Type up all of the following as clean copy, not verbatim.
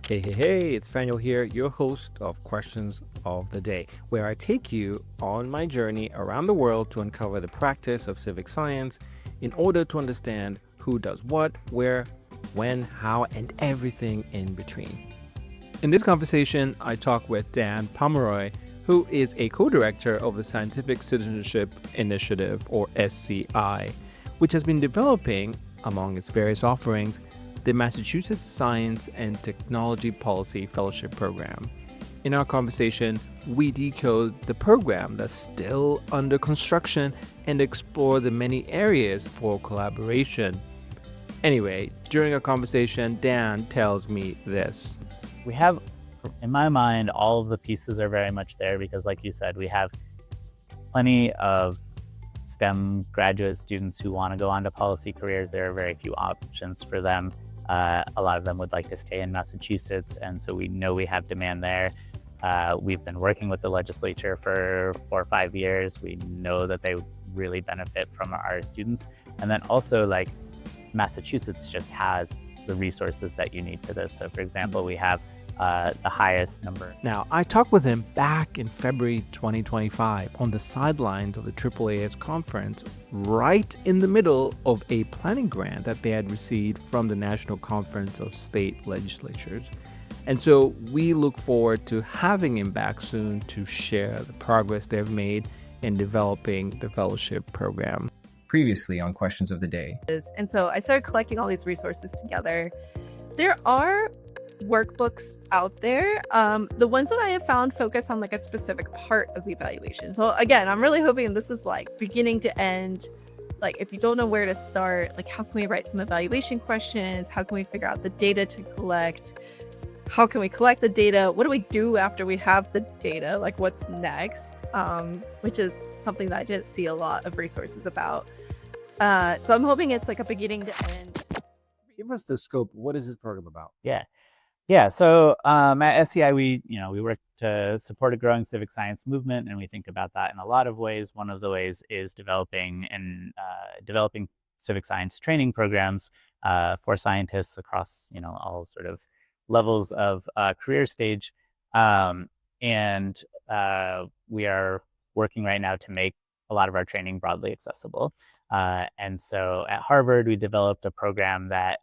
Hey, it's Fanuel here, your host of Questions of the Day, where I take you on my journey around the world to uncover the practice of civic science in order to understand who does what, where, when, how, and everything in between. In this conversation, I talk with Dan Pomeroy, who is a co-director of the Scientific Citizenship Initiative, or SCI, which has been developing, among its various offerings, the Massachusetts Science and Technology Policy Fellowship Program. In our conversation, we decode the program that's still under construction and explore the many areas for collaboration. Anyway, during our conversation, Dan tells me this. We have, in my mind, all of the pieces are very much there because, like you said, we have plenty of STEM graduate students who want to go on to policy careers. There are very few options for them. A lot of them would like to stay in Massachusetts, and so we know we have demand there. We've been working with the legislature for 4 or 5 years. We know that they really benefit from our students. And then also, like, Massachusetts just has the resources that you need for this. So, for example, we have the highest number. Now, I talked with him back in February 2025 on the sidelines of the AAAS Conference, right in the middle of a planning grant that they had received from the National Conference of State Legislatures. And so we look forward to having him back soon to share the progress they've made in developing the fellowship program. Previously on Questions of the Day. And so I started collecting all these resources together. There are workbooks out there. The ones that I have found focus on like a specific part of the evaluation. So again, I'm really hoping this is like beginning to end. Like if you don't know where to start, like how can we write some evaluation questions? How can we figure out the data to collect? How can we collect the data? What do we do after we have the data? Like what's next? Which is something that I didn't see a lot of resources about. So I'm hoping it's like a beginning to end. Give us the scope. What is this program about? Yeah. So at SCI, we work to support a growing civic science movement, and we think about that in a lot of ways. One of the ways is developing civic science training programs for scientists across all sort of levels of career stage, and we are working right now to make a lot of our training broadly accessible. And so at Harvard, we developed a program that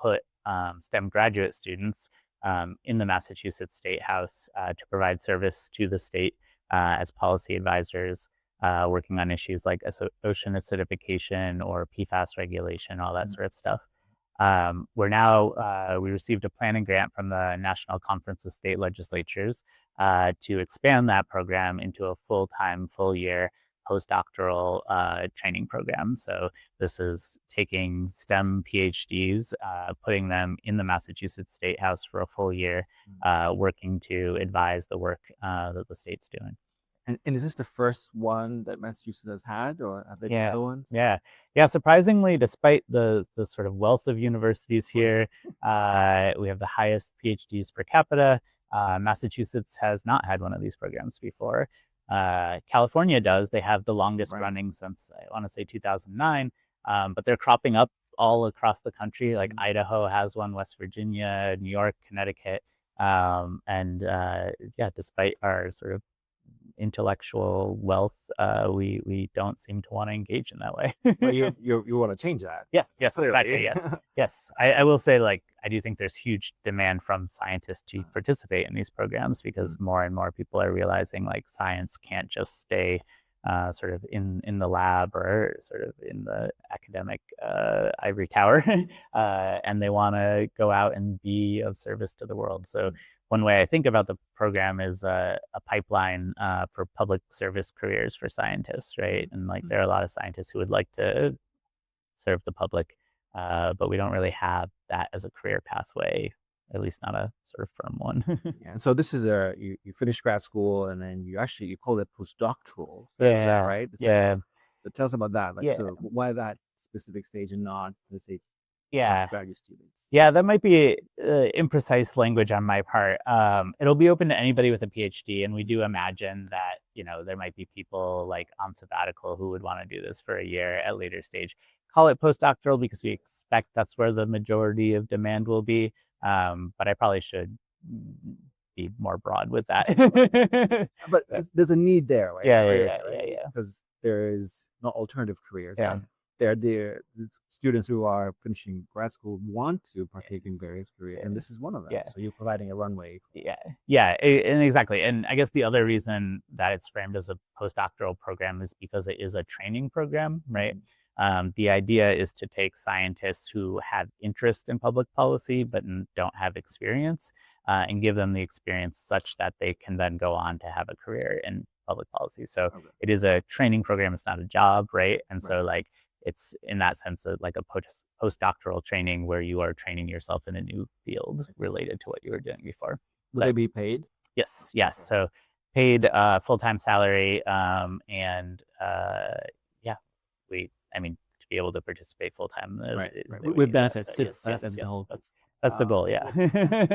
put STEM graduate students in the Massachusetts State House to provide service to the state as policy advisors, working on issues like ocean acidification or PFAS regulation, all that sort of stuff. We received a planning grant from the National Conference of State Legislatures to expand that program into a full-time, full-year postdoctoral training program. So this is taking STEM PhDs, putting them in the Massachusetts State House for a full year, working to advise the work that the state's doing. And is this the first one that Massachusetts has had, or have there been other ones? Yeah. Surprisingly, despite the sort of wealth of universities here, we have the highest PhDs per capita. Massachusetts has not had one of these programs before. California does. They have the longest running since, I want to say, 2009, but they're cropping up all across the country. Like Idaho has one, West Virginia, New York, Connecticut, despite our sort of intellectual wealth, we don't seem to want to engage in that way. Well, you want to change that? Yes, exactly. Yes. I will say, like, I do think there's huge demand from scientists to participate in these programs because more and more people are realizing like science can't just stay sort of in the lab or sort of in the academic ivory tower, and they want to go out and be of service to the world. So one way I think about the program is a pipeline for public service careers for scientists, right? And like there are a lot of scientists who would like to serve the public, but we don't really have that as a career pathway, at least not a sort of firm one. Yeah, and so this is you finish grad school and then you call it postdoctoral. Yeah, is that right? yeah. So tell us about that. Like, Yeah. so why that specific stage and not, let's say, Yeah. graduate students? Yeah, that might be imprecise language on my part. It'll be open to anybody with a PhD, and we do imagine that there might be people like on sabbatical who would want to do this for a year at later stage. call it postdoctoral because we expect that's where the majority of demand will be. But I probably should be more broad with that. But there's a need there, right? Yeah. Because there is no alternative careers. Yeah. The students who are finishing grad school want to partake in various careers, and this is one of them. Yeah. So you're providing a runway. And exactly. And I guess the other reason that it's framed as a postdoctoral program is because it is a training program, right? The idea is to take scientists who have interest in public policy but don't have experience and give them the experience such that they can then go on to have a career in public policy. So it is a training program. It's not a job, right? And so like it's in that sense like a postdoctoral training where you are training yourself in a new field related to what you were doing before. Will they be paid? Yes. So paid full-time salary and to be able to participate full-time with benefits too. That's the whole. That's the goal,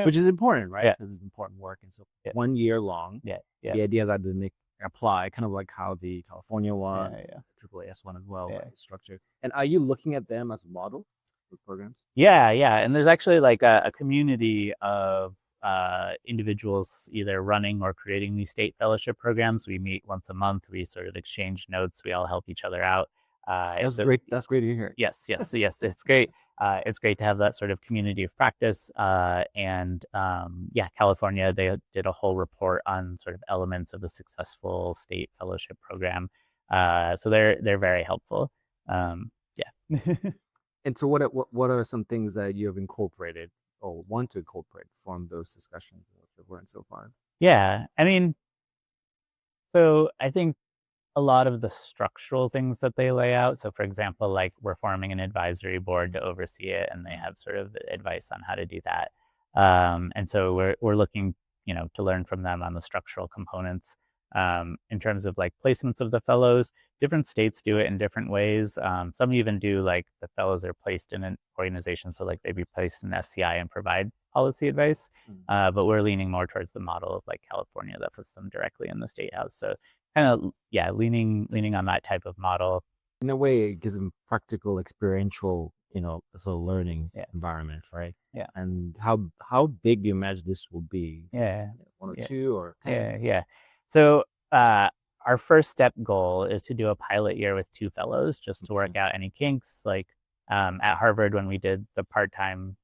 which is important, right? Yeah, because it's important work, and so 1 year long. The idea is that they apply kind of like how the California one, AAAS one as well, is structured. And are you looking at them as a model for programs? Yeah, and there's actually like a community of individuals either running or creating these state fellowship programs. We meet once a month. We sort of exchange notes. We all help each other out. That's great. That's great to hear. Yes. It's great. It's great to have that sort of community of practice. California, they did a whole report on sort of elements of a successful state fellowship program. So they're very helpful. And so what are some things that you have incorporated or want to incorporate from those discussions that you've learned so far? Yeah, I mean, so I think a lot of the structural things that they lay out. So for example, like we're forming an advisory board to oversee it, and they have sort of advice on how to do that. And so we're looking, to learn from them on the structural components. In terms of like placements of the fellows, different states do it in different ways. Some even do like the fellows are placed in an organization, so like they'd be placed in SCI and provide policy advice. But we're leaning more towards the model of like California that puts them directly in the state house. So kind of leaning on that type of model. In a way, it gives them practical, experiential, sort of learning environment, right? Yeah. And how big do you imagine this will be? Yeah. 1 or 2 or 10? Yeah. So our first step goal is to do a pilot year with 2 fellows just to work out any kinks. Like at Harvard, when we did the part-time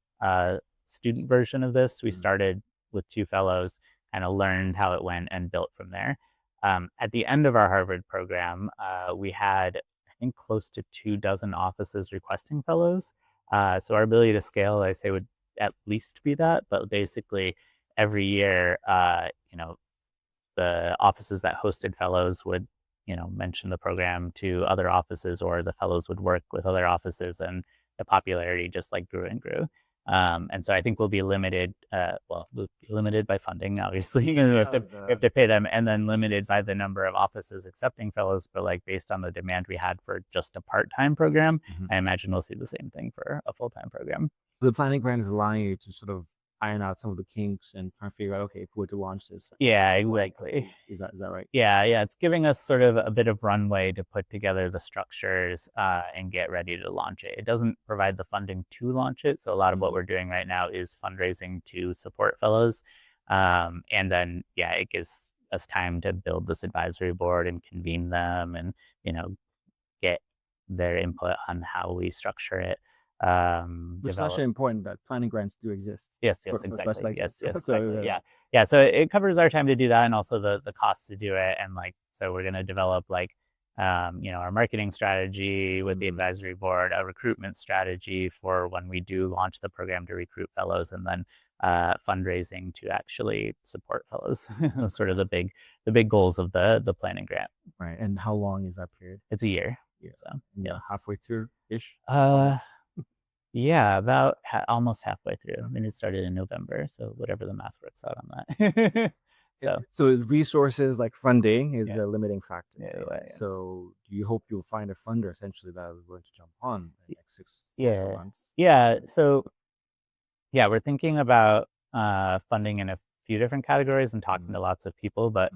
student version of this, we started with 2 fellows, kind of learned how it went and built from there. At the end of our Harvard program, we had, I think, close to 24 offices requesting fellows. So our ability to scale, I say, would at least be that. But basically, every year, the offices that hosted fellows would, mention the program to other offices, or the fellows would work with other offices, and the popularity just like grew and grew. And so I think we'll be limited. We'll be limited by funding, obviously. We have to pay them, and then limited by the number of offices accepting fellows. But like based on the demand we had for just a part-time program, I imagine we'll see the same thing for a full-time program. The planning grant is allowing you to sort of iron out some of the kinks and try to figure out, okay, if we were to launch this. Yeah, exactly. Is that right? Yeah. It's giving us sort of a bit of runway to put together the structures and get ready to launch it. It doesn't provide the funding to launch it. So a lot of what we're doing right now is fundraising to support fellows. And then, it gives us time to build this advisory board and convene them and, get their input on how we structure it. Which is actually important that planning grants do exist. Yes, exactly. Yes, So, exactly. So it covers our time to do that, and also the costs to do it. And like, so we're going to develop like, our marketing strategy with the advisory board, a recruitment strategy for when we do launch the program to recruit fellows, and then fundraising to actually support fellows. That's sort of the big goals of the planning grant. Right. And how long is that period? It's a year. So halfway through ish. Yeah, about almost halfway through. I mean, it started in November, so whatever the math works out on that. So resources like funding is a limiting factor. Yeah. So do you hope you'll find a funder essentially that is going to jump on in the next 6 months? Yeah. So we're thinking about funding in a few different categories and talking to lots of people, but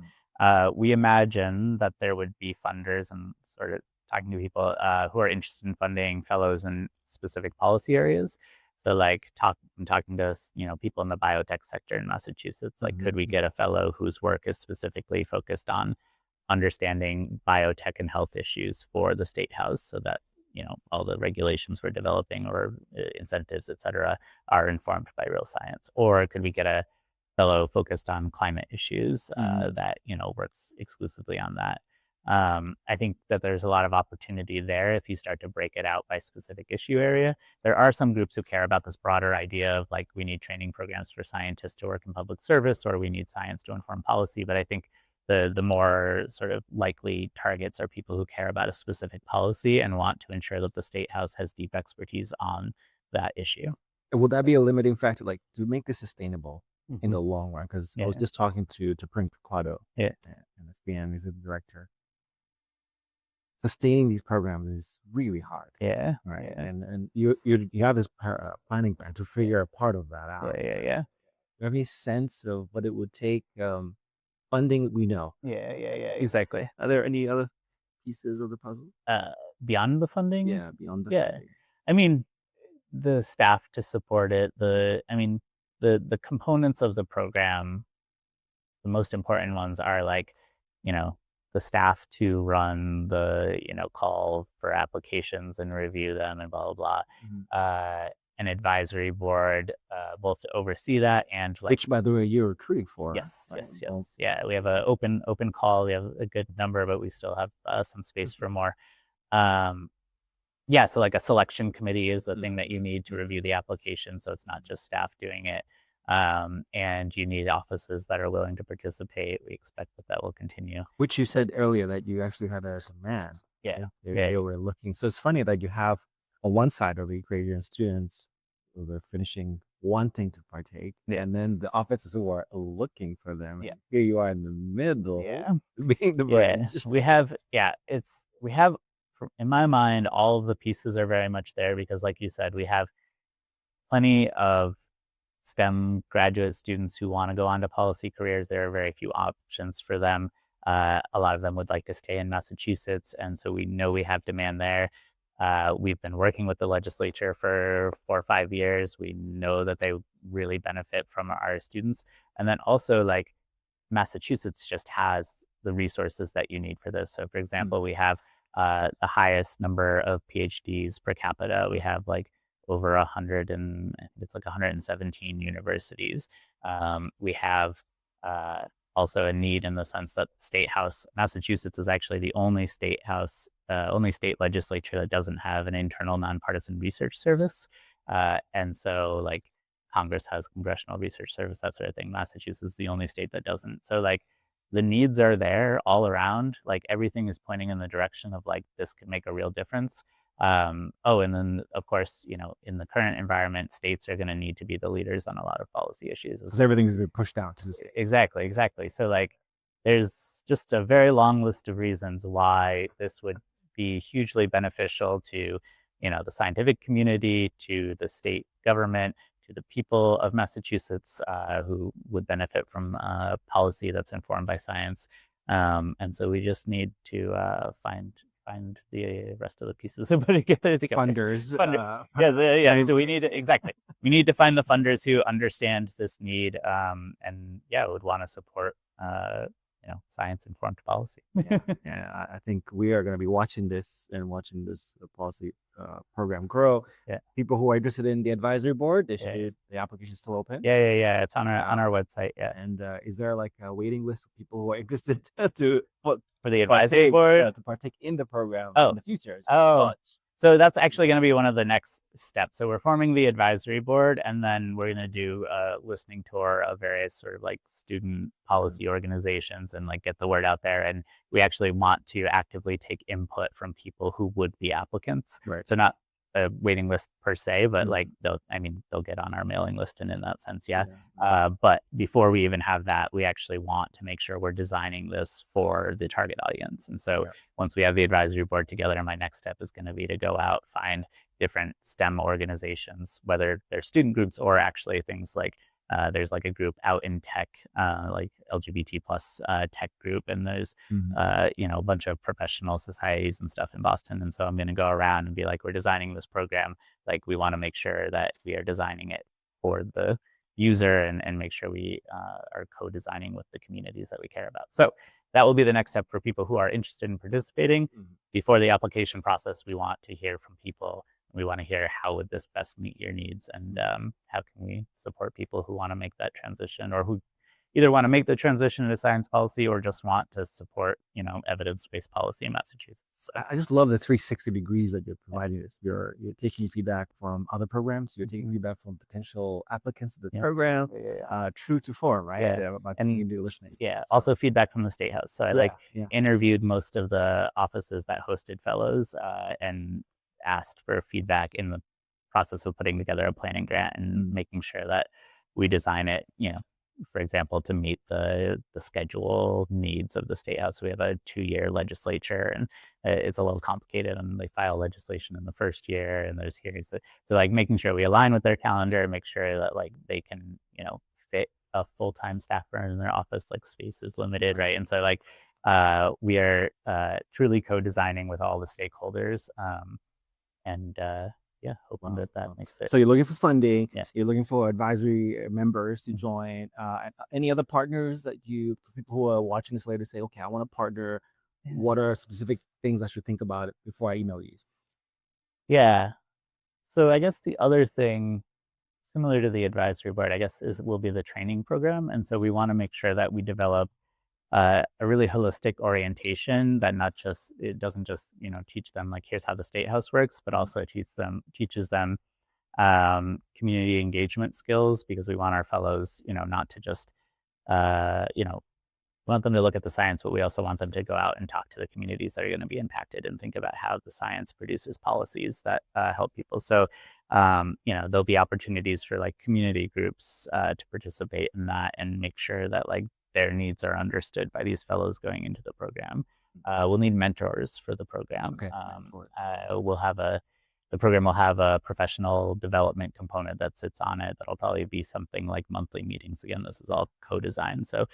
we imagine that there would be funders and sort of talking to people who are interested in funding fellows in specific policy areas. So like I'm talking to people in the biotech sector in Massachusetts. Like, could we get a fellow whose work is specifically focused on understanding biotech and health issues for the state house, so that all the regulations we're developing or incentives, et cetera, are informed by real science? Or could we get a fellow focused on climate issues that works exclusively on that? I think that there's a lot of opportunity there if you start to break it out by specific issue area. There are some groups who care about this broader idea of like, we need training programs for scientists to work in public service, or we need science to inform policy. But I think the more sort of likely targets are people who care about a specific policy and want to ensure that the state house has deep expertise on that issue. And would that be a limiting factor, like to make this sustainable in the long run? Because I was just talking to Prince Quado, MSBN, he's the director. Sustaining these programs is really hard. Yeah. Right. Yeah. And you have this planning plan to figure a part of that out. Yeah. Do you have any sense of what it would take? Funding, we know. Yeah. Exactly. Are there any other pieces of the puzzle? Beyond the funding? Yeah, beyond the funding. I mean, the staff to support it, the components of the program, the most important ones are like, the staff to run the, call for applications and review them and blah, blah, blah. An advisory board, both to oversee that and like, which, by the way, you're recruiting for. Yes. Yeah, we have an open call. We have a good number, but we still have some space for more. So like a selection committee is the thing that you need to review the application. So it's not just staff doing it. And you need offices that are willing to participate. We expect that will continue. Which you said earlier that you actually had a demand. They were looking. So it's funny that you have on one side of the graduate students who are finishing wanting to partake, and then the officers who are looking for them. Here you are in the middle, being the bridge. We have, in my mind, all of the pieces are very much there because, like you said, we have plenty of STEM graduate students who want to go on to policy careers. There are very few options for them. A lot of them would like to stay in Massachusetts, and so we know we have demand there. We've been working with the legislature for 4 or 5 years. We know that they really benefit from our students. And then also, like, Massachusetts just has the resources that you need for this. So, for example, we have the highest number of PhDs per capita. We have like over 117 universities. We have also a need in the sense that State House, Massachusetts is actually the only state legislature that doesn't have an internal nonpartisan research service. And so like Congress has Congressional Research Service, that sort of thing. Massachusetts is the only state that doesn't. So like the needs are there all around. Like everything is pointing in the direction of like, this could make a real difference. And then of course, in the current environment, states are going to need to be the leaders on a lot of policy issues. Because everything's been pushed down to the state. Exactly. So like, there's just a very long list of reasons why this would be hugely beneficial to, the scientific community, to the state government, to the people of Massachusetts who would benefit from policy that's informed by science. And so we just need to find the rest of the pieces and put it together. Funders. So we need we need to find the funders who understand this need and would want to support science-informed policy. I think we are going to be watching this policy program grow. People who are interested in the advisory board, the application is still open. It's on our website. And is there like a waiting list of people who are interested for the advisory board to partake in the program in the future? So that's actually going to be one of the next steps. So we're forming the advisory board, and then we're going to do a listening tour of various sort of like student policy organizations and like get the word out there. And we actually want to actively take input from people who would be applicants. Right. So not a waiting list per se, but like they'll get on our mailing list, and in that sense, but before we even have that, we actually want to make sure we're designing this for the target audience. And so once we have the advisory board together, my next step is going to be to go out, find different STEM organizations, whether they're student groups or actually things like there's like a group out in tech, like LGBT plus tech group, and there's a bunch of professional societies and stuff in Boston. And so I'm going to go around and be like, we're designing this program. Like, we want to make sure that we are designing it for the user and make sure we are co-designing with the communities that we care about. So that will be the next step for people who are interested in participating. Before the application process, we want to hear from people. We want to hear, how would this best meet your needs, and how can we support people who want to make that transition, or who either want to make the transition into science policy or just want to support, evidence-based policy in Massachusetts. So, I just love the 360 degrees that you're providing us. You're taking feedback from other programs. You're taking feedback from potential applicants to the program. True to form, right? About and listening. Yeah. So. Also feedback from the State House. So I interviewed most of the offices that hosted fellows and asked for feedback in the process of putting together a planning grant and making sure that we design it, for example, to meet the schedule needs of the State House. We have a 2-year legislature, and it's a little complicated, and they file legislation in the first year, and there's hearings. So like making sure we align with their calendar and make sure that like they can, fit a full-time staffer in their office, like space is limited, right? And so like we are truly co-designing with all the stakeholders. Hoping that makes it. So you're looking for funding. Yeah. You're looking for advisory members to join. Any other partners that people who are watching this later say, okay, I want to partner. What are specific things I should think about before I email you? Yeah. So I guess the other thing, similar to the advisory board, I guess, will be the training program. And so we want to make sure that we develop a really holistic orientation that it doesn't just teach them like, here's how the State House works, but also teaches them community engagement skills, because we want our fellows not to just want them to look at the science, but we also want them to go out and talk to the communities that are going to be impacted and think about how the science produces policies that help people. So there'll be opportunities for like community groups to participate in that and make sure that like their needs are understood by these fellows going into the program. We'll need mentors for the program. Okay. The program will have a professional development component that sits on it. That'll probably be something like monthly meetings. Again, this is all co-designed. So,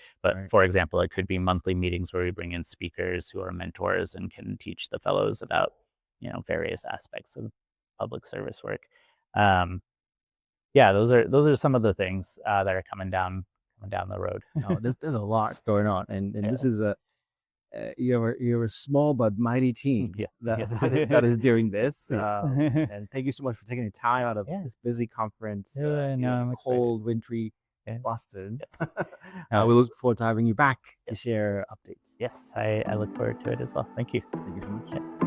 for example, it could be monthly meetings where we bring in speakers who are mentors and can teach the fellows about, various aspects of public service work. Those are some of the things that are coming down the road. There's a lot going on, and this is you're a small but mighty team that is doing this. And thank you so much for taking the time out of this busy conference. Cold, wintry Boston. Yes. We look forward to having you back to share updates. Yes, I look forward to it as well. Thank you. Thank you so much.